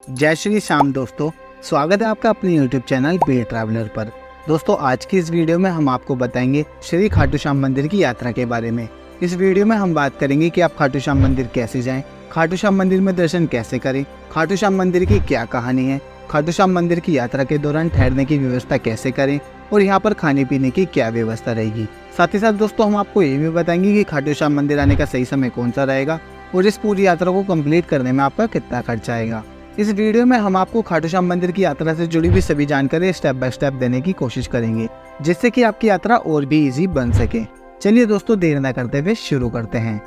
जय श्री श्याम दोस्तों, स्वागत है आपका अपने YouTube चैनल बे ट्रैवलर पर। दोस्तों आज की इस वीडियो में हम आपको बताएंगे श्री खाटू श्याम मंदिर की यात्रा के बारे में। इस वीडियो में हम बात करेंगे कि आप खाटू श्याम मंदिर कैसे जाएं, खाटू श्याम मंदिर में दर्शन कैसे करें, खाटू श्याम मंदिर की क्या कहानी है, खाटू श्याम मंदिर की यात्रा के दौरान ठहरने की व्यवस्था कैसे करें और यहाँ पर खाने पीने की क्या व्यवस्था रहेगी। साथ ही साथ दोस्तों हम आपको ये भी बताएंगे कि खाटू श्याम मंदिर आने का सही समय कौन सा रहेगा और इस पूरी यात्रा को कंप्लीट करने में आपका कितना खर्चा आएगा। इस वीडियो में हम आपको खाटू श्याम मंदिर की यात्रा से जुड़ी हुई सभी जानकारी स्टेप बाय स्टेप देने की कोशिश करेंगे, जिससे कि आपकी यात्रा और भी इजी बन सके। चलिए दोस्तों देर न करते हुए शुरू करते हैं।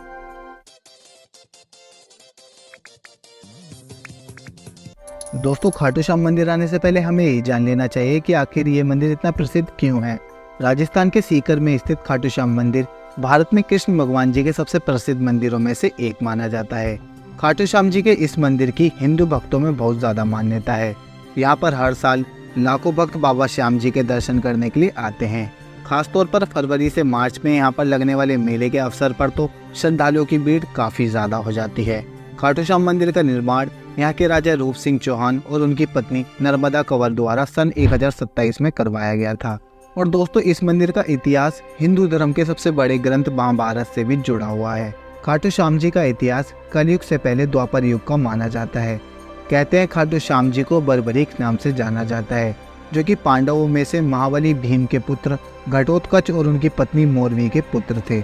दोस्तों खाटू श्याम मंदिर आने से पहले हमें ये जान लेना चाहिए कि आखिर ये मंदिर इतना प्रसिद्ध क्यों है। राजस्थान के सीकर में स्थित खाटू श्याम मंदिर भारत में कृष्ण भगवान जी के सबसे प्रसिद्ध मंदिरों में से एक माना जाता है। खाटू श्याम जी के इस मंदिर की हिंदू भक्तों में बहुत ज्यादा मान्यता है। यहाँ पर हर साल लाखों भक्त बाबा श्याम जी के दर्शन करने के लिए आते हैं। खासतौर पर फरवरी से मार्च में यहाँ पर लगने वाले मेले के अवसर पर तो श्रद्धालुओं की भीड़ काफी ज्यादा हो जाती है। खाटू श्याम मंदिर का निर्माण यहाँ के राजा रूप सिंह चौहान और उनकी पत्नी नर्मदा कंवर द्वारा सन 1027 में करवाया गया था। और दोस्तों इस मंदिर का इतिहास हिंदू धर्म के सबसे बड़े ग्रंथ महाभारत से भी जुड़ा हुआ है। खाटू श्याम जी का इतिहास कलयुग से पहले द्वापर युग का माना जाता है। कहते हैं खाटू श्याम जी को बर्बरीक नाम से जाना जाता है, जो कि पांडवों में से महाबली भीम के पुत्र घटोत्कच और उनकी पत्नी मोरवी के पुत्र थे।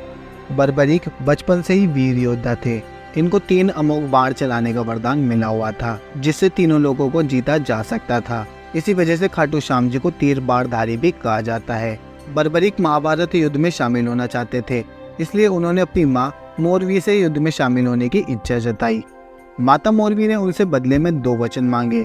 बर्बरीक बचपन से ही वीर योद्धा थे। इनको 3 अमोघ बाण चलाने का वरदान मिला हुआ था, जिससे तीनों लोगों को जीता जा सकता था। इसी वजह से खाटू श्याम जी को तीर बाणधारी भी कहा जाता है। बर्बरीक महाभारत युद्ध में शामिल होना चाहते थे, इसलिए उन्होंने अपनी माँ मोरवी से युद्ध में शामिल होने की इच्छा जताई। माता मोरवी ने उनसे बदले में 2 वचन मांगे।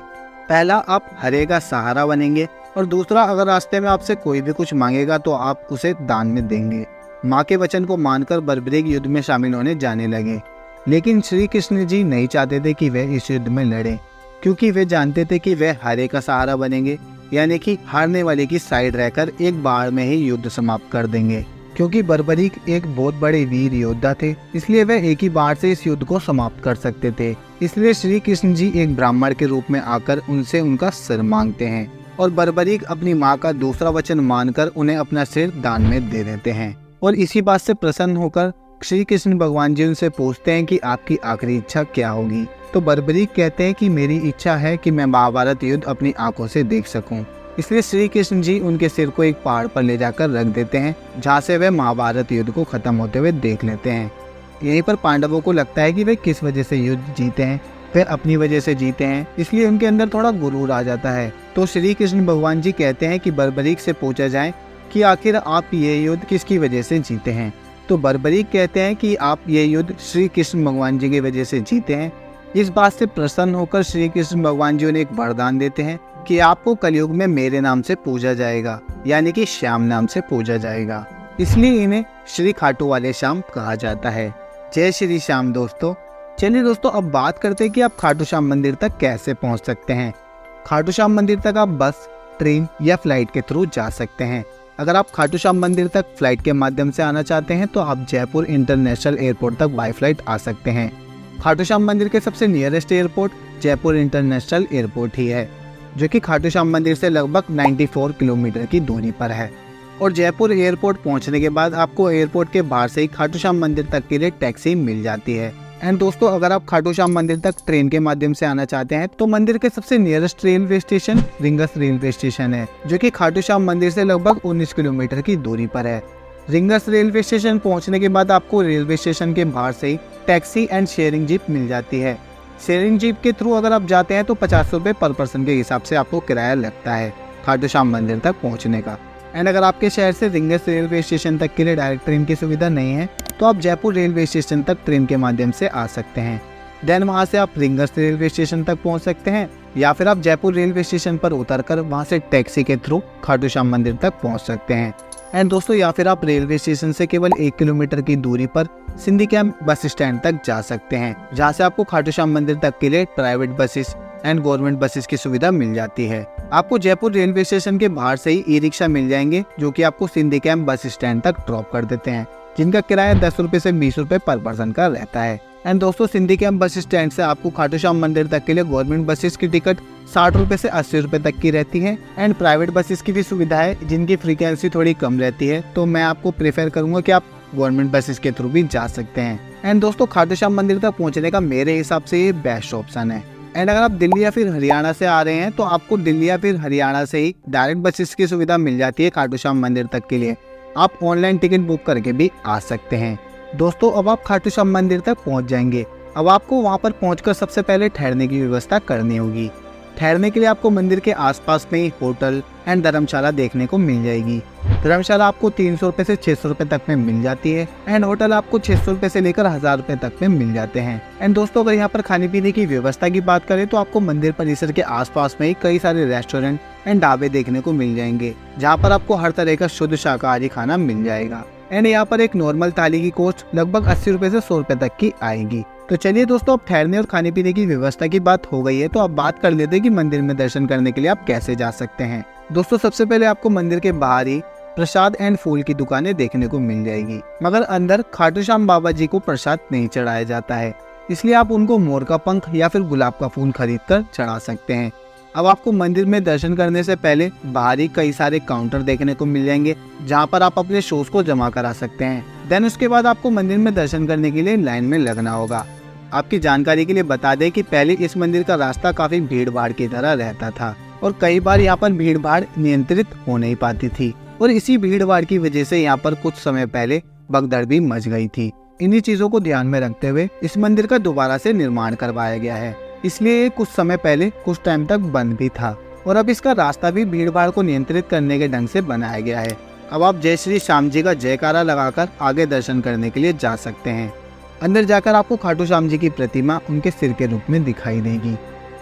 पहला, आप हरे का सहारा बनेंगे, और दूसरा, अगर रास्ते में आपसे कोई भी कुछ मांगेगा तो आप उसे दान में देंगे। माँ के वचन को मानकर बर्बरीक युद्ध में शामिल होने जाने लगे। लेकिन श्री कृष्ण जी नहीं चाहते थे कि वे इस युद्ध में लड़ें, क्योंकि वे जानते थे कि वे हरे का सहारा बनेंगे, यानी कि हारने वाले की साइड रहकर एक बार में ही युद्ध समाप्त कर देंगे। क्योंकि बर्बरीक एक बहुत बड़े वीर योद्धा थे, इसलिए वे एक ही बार से इस युद्ध को समाप्त कर सकते थे। इसलिए श्री कृष्ण जी एक ब्राह्मण के रूप में आकर उनसे उनका सिर मांगते हैं, और बर्बरीक अपनी माँ का दूसरा वचन मानकर उन्हें अपना सिर दान में दे देते हैं। और इसी बात से प्रसन्न होकर श्री कृष्ण भगवान जी उनसे पूछते हैं कि आपकी आखिरी इच्छा क्या होगी। तो बर्बरीक कहते हैं कि मेरी इच्छा है कि मैं महाभारत युद्ध अपनी आंखों से देख सकूं। इसलिए श्री कृष्ण जी उनके सिर को एक पहाड़ पर ले जाकर रख देते हैं, जहाँ से वे महाभारत युद्ध को खत्म होते हुए देख लेते हैं। यहीं पर पांडवों को लगता है कि वे किस वजह से युद्ध जीते हैं, वे अपनी वजह से जीते हैं, इसलिए उनके अंदर थोड़ा गुरूर आ जाता है। तो श्री कृष्ण भगवान जी कहते हैं कि बर्बरीक से पूछा जाए कि आखिर आप ये युद्ध किसकी वजह से जीते हैं। तो बर्बरीक कहते हैं कि आप ये युद्ध श्री कृष्ण भगवान जी की वजह से जीते हैं। इस बात से प्रसन्न होकर श्री कृष्ण भगवान जी उन्हें एक वरदान देते हैं कि आपको कलयुग में मेरे नाम से पूजा जाएगा, यानी कि श्याम नाम से पूजा जाएगा। इसलिए इन्हें श्री खाटू वाले श्याम कहा जाता है। जय श्री श्याम दोस्तों। चलिए दोस्तों अब बात करते हैं कि आप खाटू श्याम मंदिर तक कैसे पहुंच सकते हैं। खाटू श्याम मंदिर तक आप बस, ट्रेन या फ्लाइट के थ्रू जा सकते हैं। अगर आप खाटू श्याम मंदिर तक फ्लाइट के माध्यम से आना चाहते हैं तो आप जयपुर इंटरनेशनल एयरपोर्ट तक बाय फ्लाइट आ सकते हैं। खाटू श्याम मंदिर के सबसे nearest airport Jaipur international airport ही है, जो कि खाटू श्याम मंदिर से लगभग 94 किलोमीटर की दूरी पर है। और जयपुर एयरपोर्ट पहुंचने के बाद आपको एयरपोर्ट के बाहर से ही खाटू श्याम मंदिर तक के लिए टैक्सी मिल जाती है। एंड दोस्तों अगर आप खाटू श्याम मंदिर तक ट्रेन के माध्यम से आना चाहते हैं तो मंदिर के सबसे nearest railway station rings railway station है, जो कि खाटू श्याम मंदिर से लगभग 19 किलोमीटर की दूरी पर है। रिंगस रेलवे स्टेशन पहुंचने के बाद आपको रेलवे स्टेशन के बाहर से ही टैक्सी एंड शेयरिंग जीप मिल जाती है। शेयरिंग जीप के थ्रू अगर आप जाते हैं तो 50 रुपये पर पर्सन के हिसाब से आपको किराया लगता है खाटू श्याम मंदिर तक पहुंचने का। एंड अगर आपके शहर से रिंगस रेलवे स्टेशन तक के लिए डायरेक्ट ट्रेन की सुविधा नहीं है तो आप जयपुर रेलवे स्टेशन तक ट्रेन के माध्यम से आ सकते हैं। देन वहां से आप रिंगस रेलवे स्टेशन तक पहुंच सकते हैं, या फिर आप जयपुर रेलवे स्टेशन पर उतरकर वहां से टैक्सी के थ्रू खाटू श्याम मंदिर तक पहुंच सकते हैं। एंड दोस्तों या फिर आप रेलवे स्टेशन से केवल 1 किलोमीटर की दूरी पर सिंधी कैंप बस स्टैंड तक जा सकते हैं, जहाँ से आपको खाटू श्याम मंदिर तक के लिए private buses and government buses की सुविधा मिल जाती है। आपको जयपुर रेलवे स्टेशन के बाहर से ही ई-रिक्शा मिल जाएंगे, जो कि आपको सिंधी कैंप बस स्टैंड तक ड्रॉप कर देते हैं, जिनका किराया 10 रुपए से 20 रुपए पर पर्सन का रहता है। एंड दोस्तों सिंधी कैंप बस स्टैंड से आपको खाटू श्याम मंदिर तक के लिए गवर्नमेंट बसेस की टिकट 60 रुपये से 80 रुपये तक की रहती है। एंड प्राइवेट बसेस की भी सुविधा है जिनकी फ्रीक्वेंसी थोड़ी कम रहती है, तो मैं आपको प्रेफर करूंगा कि आप गवर्नमेंट बसेस के थ्रू भी जा सकते हैं। एंड दोस्तों खाटू श्याम मंदिर तक पहुंचने का मेरे हिसाब से ये बेस्ट ऑप्शन है। एंड अगर आप दिल्ली या फिर हरियाणा से आ रहे हैं तो आपको दिल्ली या फिर हरियाणा से ही डायरेक्ट बसेस की सुविधा मिल जाती है खाटू श्याम मंदिर तक के लिए। आप ऑनलाइन टिकट बुक करके भी आ सकते हैं। दोस्तों अब आप खाटू श्याम मंदिर तक पहुंच जाएंगे। अब आपको वहां पर पहुंचकर सबसे पहले ठहरने की व्यवस्था करनी होगी। ठहरने के लिए आपको मंदिर के आसपास में ही होटल एंड धर्मशाला देखने को मिल जाएगी। धर्मशाला आपको 300 रुपये से 600 रुपये तक में मिल जाती है एंड होटल आपको 600 रुपये से लेकर 1000 रुपये तक में मिल जाते हैं। एंड दोस्तों अगर यहाँ पर खाने पीने की व्यवस्था की बात करें तो आपको मंदिर परिसर के आसपास में ही कई सारे रेस्टोरेंट एंड ढाबे देखने को मिल जाएंगे, जहाँ पर आपको हर तरह का शुद्ध शाकाहारी खाना मिल जाएगा। एंड यहाँ पर एक नॉर्मल थाली की कॉस्ट लगभग 80 रुपये से 100 रुपये तक की आएगी। तो चलिए दोस्तों, अब ठहरने और खाने पीने की व्यवस्था की बात हो गई है तो अब बात कर लेते हैं कि मंदिर में दर्शन करने के लिए आप कैसे जा सकते हैं। दोस्तों सबसे पहले आपको मंदिर के बाहर ही प्रसाद एंड फूल की दुकानें देखने को मिल जाएगी, मगर अंदर खाटू श्याम बाबा जी को प्रसाद नहीं चढ़ाया जाता है, इसलिए आप उनको मोर का पंख या फिर गुलाब का फूल खरीद कर चढ़ा सकते हैं। अब आपको मंदिर में दर्शन करने से पहले बाहर ही कई सारे काउंटर देखने को मिल जाएंगे, जहाँ पर आप अपने शोज को जमा करा सकते हैं। देन उसके बाद आपको मंदिर में दर्शन करने के लिए लाइन में लगना होगा। आपकी जानकारी के लिए बता दें कि पहले इस मंदिर का रास्ता काफी भीड़ भाड़ की तरह रहता था और कई बार यहाँ पर भीड़ भाड़ नियंत्रित हो नहीं पाती थी और इसी भीड़ भाड़ की वजह से यहाँ पर कुछ समय पहले भगदड़ भी मच गई थी। इन्हीं चीजों को ध्यान में रखते हुए इस मंदिर का दोबारा से निर्माण करवाया गया है, इसलिए ये कुछ समय पहले कुछ टाइम तक बंद भी था और अब इसका रास्ता भी भीड़ भाड़ को नियंत्रित करने के ढंग से बनाया गया है। अब आप जय श्री श्याम जी का जयकारा लगाकर आगे दर्शन करने के लिए जा सकते हैं। अंदर जाकर आपको खाटू श्याम जी की प्रतिमा उनके सिर के रूप में दिखाई देगी।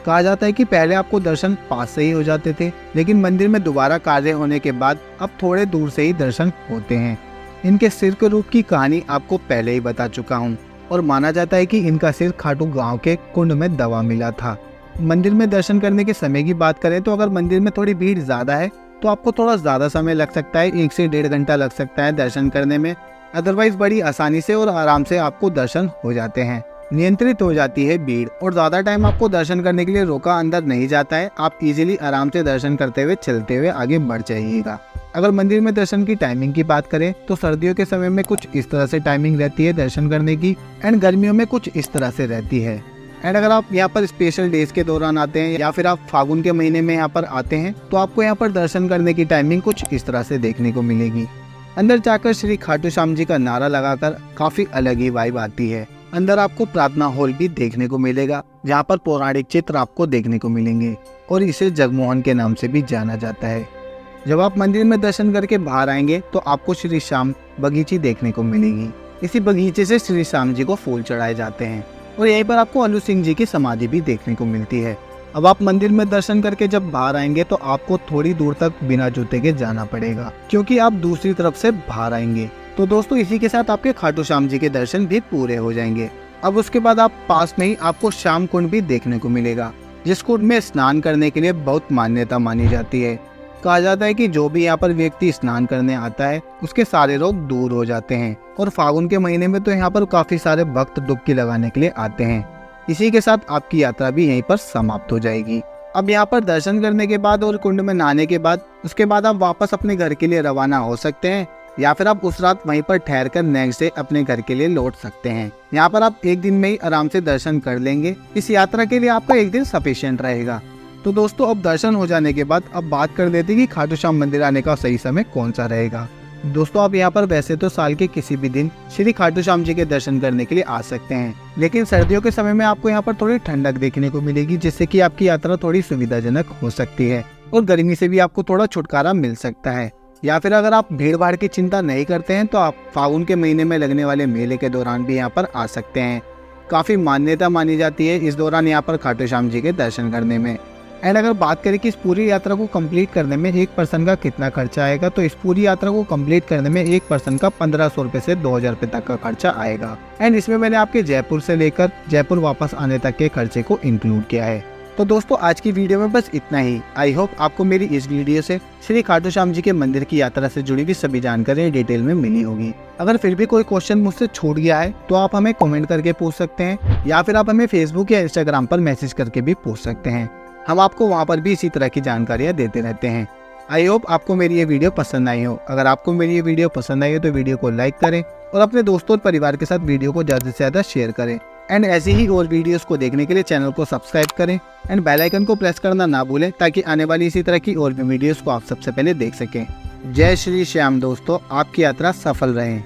कहा जाता है कि पहले आपको दर्शन पास से ही हो जाते थे, लेकिन मंदिर में दोबारा कार्य होने के बाद अब थोड़े दूर से ही दर्शन होते हैं। इनके सिर के रूप की कहानी आपको पहले ही बता चुका हूँ और माना जाता है कि इनका सिर खाटू गांव के कुंड में दबा मिला था। मंदिर में दर्शन करने के समय की बात करें तो अगर मंदिर में थोड़ी भीड़ ज्यादा है तो आपको थोड़ा ज्यादा समय लग सकता है, 1 से 1.5 घंटा लग सकता है दर्शन करने में। अदरवाइज बड़ी आसानी से और आराम से आपको दर्शन हो जाते हैं। नियंत्रित हो जाती है भीड़ और ज्यादा टाइम आपको दर्शन करने के लिए रोका अंदर नहीं जाता है। आप इजीली आराम से दर्शन करते हुए चलते हुए आगे बढ़ जाइएगा। अगर मंदिर में दर्शन की टाइमिंग की बात करें तो सर्दियों के समय में कुछ इस तरह से टाइमिंग रहती है दर्शन करने की एंड गर्मियों में कुछ इस तरह से रहती है। एंड अगर आप यहाँ पर स्पेशल डेज के दौरान आते हैं या फिर आप फागुन के महीने में यहाँ पर आते हैं तो आपको यहाँ पर दर्शन करने की टाइमिंग कुछ इस तरह से देखने को मिलेगी। अंदर जाकर श्री खाटू श्याम जी का नारा लगाकर काफी अलग ही वाइब आती है। अंदर आपको प्रार्थना हॉल भी देखने को मिलेगा, जहाँ पर पौराणिक चित्र आपको देखने को मिलेंगे और इसे जगमोहन के नाम से भी जाना जाता है। जब आप मंदिर में दर्शन करके बाहर आएंगे तो आपको श्री श्याम बगीची देखने को मिलेगी। इसी बगीचे से श्री श्याम जी को फूल चढ़ाए जाते हैं और यहीं पर आपको अलू सिंह जी की समाधि भी देखने को मिलती है। अब आप मंदिर में दर्शन करके जब बाहर आएंगे तो आपको थोड़ी दूर तक बिना जूते के जाना पड़ेगा, क्योंकि आप दूसरी तरफ से बाहर आएंगे। तो दोस्तों इसी के साथ आपके खाटू श्याम जी के दर्शन भी पूरे हो जाएंगे। अब उसके बाद आप पास में ही आपको श्याम कुंड भी देखने को मिलेगा, जिस कुंड में स्नान करने के लिए बहुत मान्यता मानी जाती है। कहा जाता है कि जो भी यहाँ पर व्यक्ति स्नान करने आता है उसके सारे रोग दूर हो जाते हैं और फागुन के महीने में तो यहाँ पर काफी सारे भक्त डुबकी लगाने के लिए आते हैं। इसी के साथ आपकी यात्रा भी यहीं पर समाप्त हो जाएगी। अब यहाँ पर दर्शन करने के बाद और कुंड में नहाने के बाद उसके बाद आप वापस अपने घर के लिए रवाना हो सकते हैं या फिर आप उस रात वहीं पर ठहर कर नेक्स्ट डे अपने घर के लिए लौट सकते हैं। यहाँ पर आप एक दिन में ही आराम से दर्शन कर लेंगे। इस यात्रा के लिए आपका एक दिन सफिशिएंट रहेगा। तो दोस्तों अब दर्शन हो जाने के बाद अब बात कर लेते हैं कि खाटू श्याम मंदिर आने का सही समय कौन सा रहेगा। दोस्तों आप यहाँ पर वैसे तो साल के किसी भी दिन श्री खाटू श्याम जी के दर्शन करने के लिए आ सकते हैं, लेकिन सर्दियों के समय में आपको यहाँ पर थोड़ी ठंडक देखने को मिलेगी, जिससे कि आपकी यात्रा थोड़ी सुविधाजनक हो सकती है और गर्मी से भी आपको थोड़ा छुटकारा मिल सकता है। या फिर अगर आप भीड़ भाड़ की चिंता नहीं करते हैं तो आप फागुन के महीने में लगने वाले मेले के दौरान भी यहाँ पर आ सकते हैं। काफी मान्यता मानी जाती है इस दौरान यहाँ पर खाटू श्याम जी के दर्शन करने में। एंड अगर बात करें कि इस पूरी यात्रा को कंप्लीट करने में एक पर्सन का कितना खर्चा आएगा, तो इस पूरी यात्रा को कंप्लीट करने में एक पर्सन का 1500 रुपए से 2000 रुपए तक का खर्चा आएगा। एंड इसमें मैंने आपके जयपुर से लेकर जयपुर वापस आने तक के खर्चे को इंक्लूड किया है। तो दोस्तों आज की वीडियो में बस इतना ही। आई होप आपको मेरी इस वीडियो से श्री खाटू श्याम जी के मंदिर की यात्रा से जुड़ी हुई सभी जानकारी डिटेल में मिली होगी। अगर फिर भी कोई क्वेश्चन मुझसे छूट गया है तो आप हमें कमेंट करके पूछ सकते हैं या फिर आप हमें फेसबुक या इंस्टाग्राम पर मैसेज करके भी पूछ सकते हैं। हम आपको वहाँ पर भी इसी तरह की जानकारियाँ देते रहते हैं। आई होप आपको मेरी ये वीडियो पसंद आई हो। अगर आपको मेरी ये वीडियो पसंद आई हो तो वीडियो को लाइक करें और अपने दोस्तों और परिवार के साथ वीडियो को ज़्यादा से ज़्यादा शेयर करें। एंड ऐसी ही और वीडियोस को देखने के लिए चैनल को सब्सक्राइब करें एंड बेल आइकन को प्रेस करना ना भूलें ताकि आने वाली इसी तरह की और भी वीडियोस को आप सबसे पहले देख सकें। जय श्री श्याम दोस्तों, आपकी यात्रा सफल रहे।